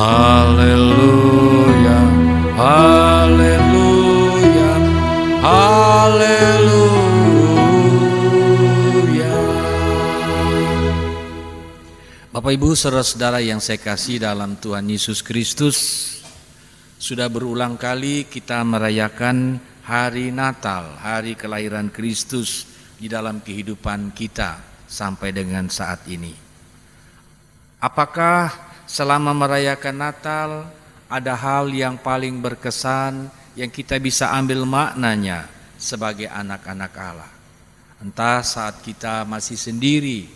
Haleluya, haleluya, haleluya. Bapak Ibu saudara-saudara yang saya kasih dalam Tuhan Yesus Kristus, sudah berulang kali kita merayakan hari Natal, hari kelahiran Kristus di dalam kehidupan kita sampai dengan saat ini. Apakah selama merayakan Natal ada hal yang paling berkesan yang kita bisa ambil maknanya sebagai anak-anak Allah? Entah saat kita masih sendiri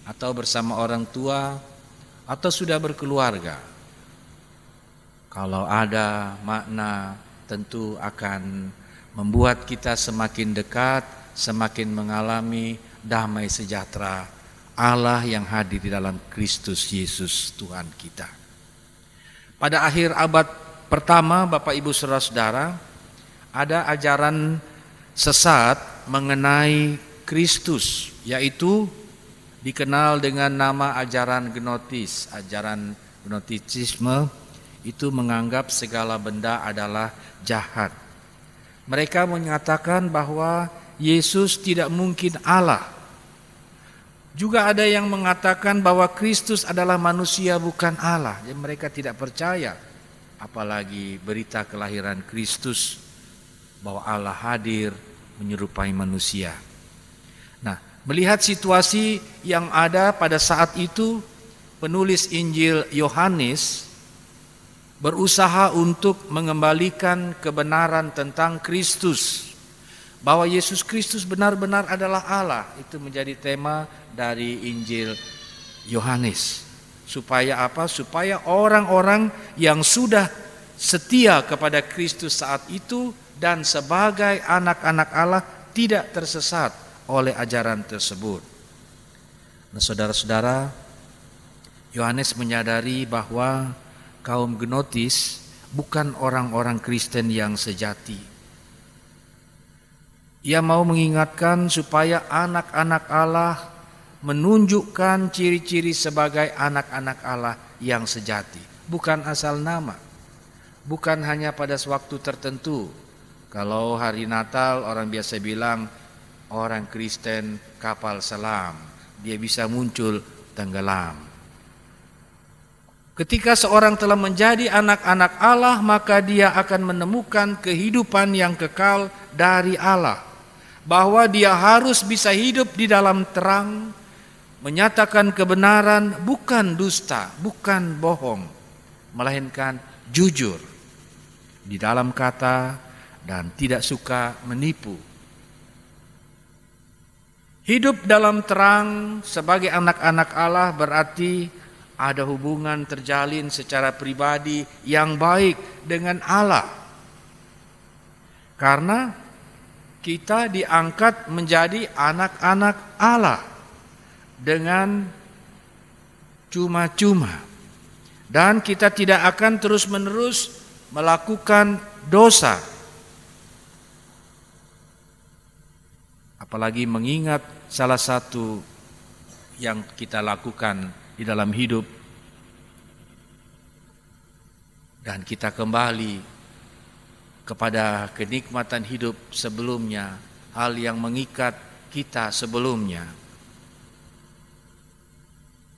atau bersama orang tua atau sudah berkeluarga. Kalau ada makna, tentu akan membuat kita semakin dekat, semakin mengalami damai sejahtera Allah yang hadir di dalam Kristus Yesus Tuhan kita. Pada akhir abad pertama, Bapak Ibu saudara-saudara, ada ajaran sesat mengenai Kristus, yaitu dikenal dengan nama ajaran gnotis. Ajaran gnotisisme itu menganggap segala benda adalah jahat. Mereka menyatakan bahwa Yesus tidak mungkin Allah. Juga ada yang mengatakan bahwa Kristus adalah manusia bukan Allah. Jadi mereka tidak percaya, apalagi berita kelahiran Kristus, bahwa Allah hadir menyerupai manusia. Nah, melihat situasi yang ada pada saat itu, penulis Injil Yohanes berusaha untuk mengembalikan kebenaran tentang Kristus, bahwa Yesus Kristus benar-benar adalah Allah. Itu menjadi tema dari Injil Yohanes. Supaya apa? Supaya orang-orang yang sudah setia kepada Kristus saat itu dan sebagai anak-anak Allah tidak tersesat oleh ajaran tersebut. Nah, saudara-saudara, Yohanes menyadari bahwa kaum gnotis bukan orang-orang Kristen yang sejati. Ia mau mengingatkan supaya anak-anak Allah menunjukkan ciri-ciri sebagai anak-anak Allah yang sejati. Bukan asal nama, bukan hanya pada waktu tertentu. Kalau hari Natal orang biasa bilang orang Kristen kapal selam, dia bisa muncul tenggelam. Ketika seorang telah menjadi anak-anak Allah, maka dia akan menemukan kehidupan yang kekal dari Allah. Bahwa dia harus bisa hidup di dalam terang, menyatakan kebenaran, bukan dusta, bukan bohong, melainkan jujur di dalam kata dan tidak suka menipu. Hidup dalam terang sebagai anak-anak Allah berarti ada hubungan terjalin secara pribadi yang baik dengan Allah. Karena kita diangkat menjadi anak-anak Allah dengan cuma-cuma. Dan kita tidak akan terus-menerus melakukan dosa. Apalagi mengingat salah satu yang kita lakukan di dalam hidup. Dan kita kembali kepada kenikmatan hidup sebelumnya, hal yang mengikat kita sebelumnya.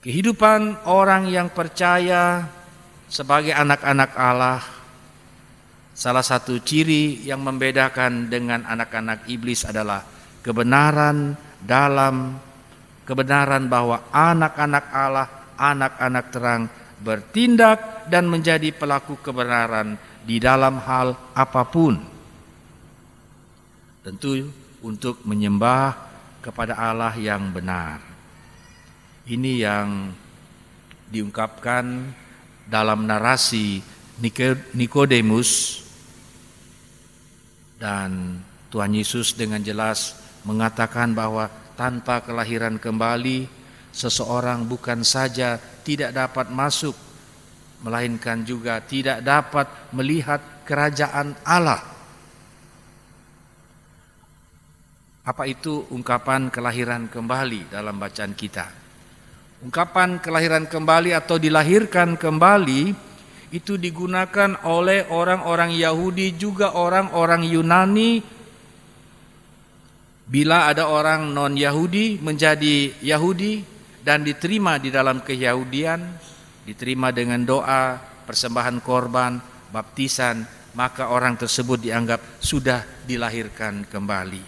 Kehidupan orang yang percaya sebagai anak-anak Allah, salah satu ciri yang membedakan dengan anak-anak iblis adalah kebenaran bahwa anak-anak Allah, anak-anak terang bertindak dan menjadi pelaku kebenaran di dalam hal apapun. Tentu untuk menyembah kepada Allah yang benar. Ini yang diungkapkan dalam narasi Nikodemus, dan Tuhan Yesus dengan jelas mengatakan bahwa tanpa kelahiran kembali seseorang bukan saja tidak dapat masuk, melainkan juga tidak dapat melihat kerajaan Allah. Apa itu ungkapan kelahiran kembali dalam bacaan kita? Ungkapan kelahiran kembali atau dilahirkan kembali itu digunakan oleh orang-orang Yahudi juga orang-orang Yunani. Bila ada orang non-Yahudi menjadi Yahudi dan diterima di dalam keyahudian, diterima dengan doa, persembahan korban, baptisan, maka orang tersebut dianggap sudah dilahirkan kembali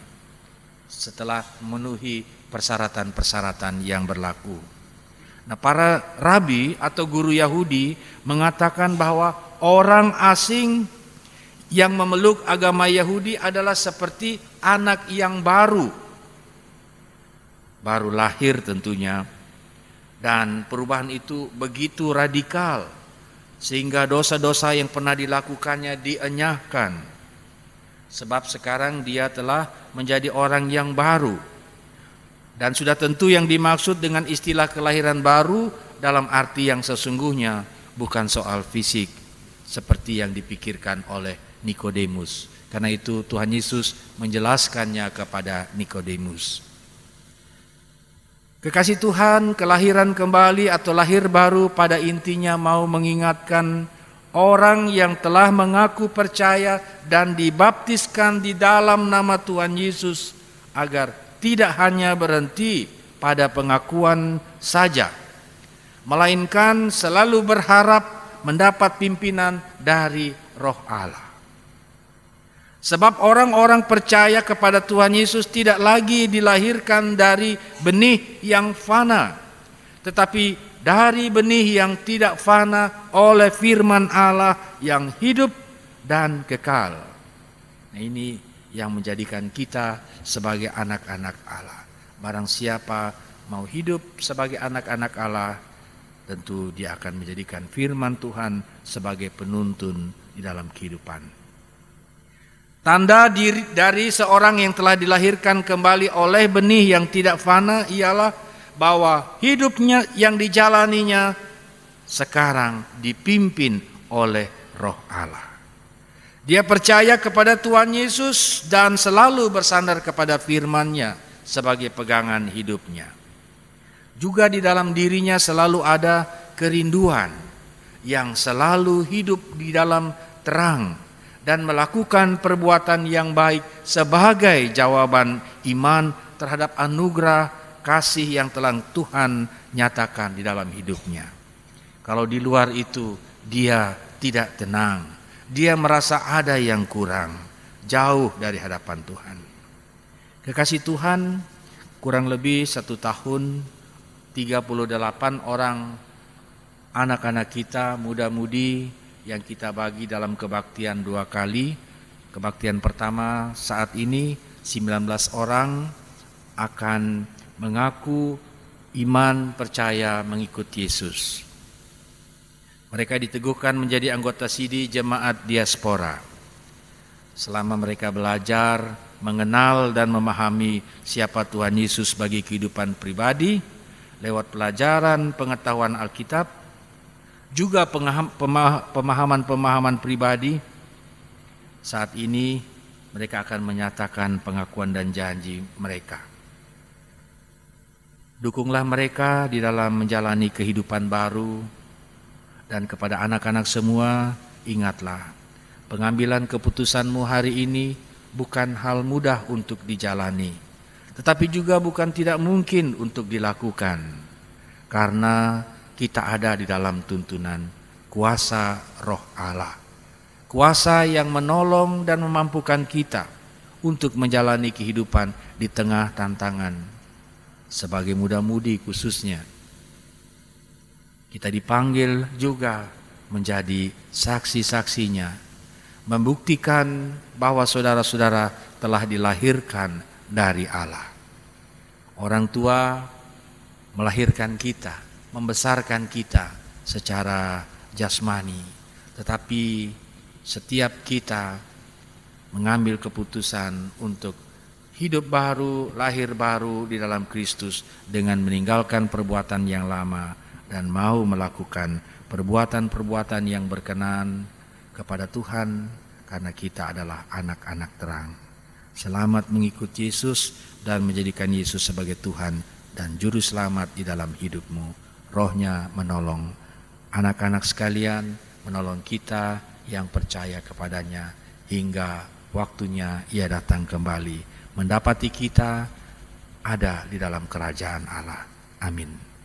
setelah memenuhi persyaratan-persyaratan yang berlaku. Nah, para rabi atau guru Yahudi mengatakan bahwa orang asing yang memeluk agama Yahudi adalah seperti anak yang baru lahir tentunya, dan perubahan itu begitu radikal sehingga dosa-dosa yang pernah dilakukannya dienyahkan, sebab sekarang dia telah menjadi orang yang baru. Dan sudah tentu yang dimaksud dengan istilah kelahiran baru dalam arti yang sesungguhnya bukan soal fisik seperti yang dipikirkan oleh Nikodemus. Karena itu Tuhan Yesus menjelaskannya kepada Nikodemus. Kekasih Tuhan, kelahiran kembali atau lahir baru pada intinya mau mengingatkan orang yang telah mengaku percaya dan dibaptiskan di dalam nama Tuhan Yesus agar tidak hanya berhenti pada pengakuan saja, melainkan selalu berharap mendapat pimpinan dari Roh Allah. Sebab orang-orang percaya kepada Tuhan Yesus tidak lagi dilahirkan dari benih yang fana, tetapi dari benih yang tidak fana oleh firman Allah yang hidup dan kekal. Nah, ini yang menjadikan kita sebagai anak-anak Allah. Barang siapa mau hidup sebagai anak-anak Allah, tentu dia akan menjadikan firman Tuhan sebagai penuntun di dalam kehidupan. Tanda dari seorang yang telah dilahirkan kembali oleh benih yang tidak fana ialah bahwa hidupnya yang dijalaninya sekarang dipimpin oleh Roh Allah. Dia percaya kepada Tuhan Yesus dan selalu bersandar kepada firman-Nya sebagai pegangan hidupnya. Juga di dalam dirinya selalu ada kerinduan yang selalu hidup di dalam terang dan melakukan perbuatan yang baik sebagai jawaban iman terhadap anugerah kasih yang telah Tuhan nyatakan di dalam hidupnya. Kalau di luar itu dia tidak tenang. Dia merasa ada yang kurang, jauh dari hadapan Tuhan. Kekasih Tuhan, kurang lebih 1 tahun 38 orang anak-anak kita, muda-mudi yang kita bagi dalam kebaktian 2 kali. Kebaktian pertama saat ini 19 orang akan mengaku iman percaya mengikut Yesus. Mereka diteguhkan menjadi anggota sidi jemaat diaspora. Selama mereka belajar, mengenal dan memahami siapa Tuhan Yesus bagi kehidupan pribadi, lewat pelajaran pengetahuan Alkitab, juga pemahaman-pemahaman pribadi, saat ini mereka akan menyatakan pengakuan dan janji mereka. Dukunglah mereka di dalam menjalani kehidupan baru. Dan kepada anak-anak semua, ingatlah, pengambilan keputusanmu hari ini bukan hal mudah untuk dijalani, tetapi juga bukan tidak mungkin untuk dilakukan, karena kita ada di dalam tuntunan kuasa Roh Allah, kuasa yang menolong dan memampukan kita untuk menjalani kehidupan di tengah tantangan. Sebagai muda-mudi khususnya, kita dipanggil juga menjadi saksi-saksinya, membuktikan bahwa saudara-saudara telah dilahirkan dari Allah. Orang tua melahirkan kita, membesarkan kita secara jasmani, tetapi setiap kita mengambil keputusan untuk hidup baru, lahir baru di dalam Kristus dengan meninggalkan perbuatan yang lama dan mau melakukan perbuatan-perbuatan yang berkenan kepada Tuhan, karena kita adalah anak-anak terang. Selamat mengikuti Yesus dan menjadikan Yesus sebagai Tuhan dan Juru Selamat di dalam hidupmu. Rohnya menolong. Anak-anak sekalian, menolong kita yang percaya kepadanya hingga waktunya Ia datang kembali mendapati kita ada di dalam kerajaan Allah. Amin.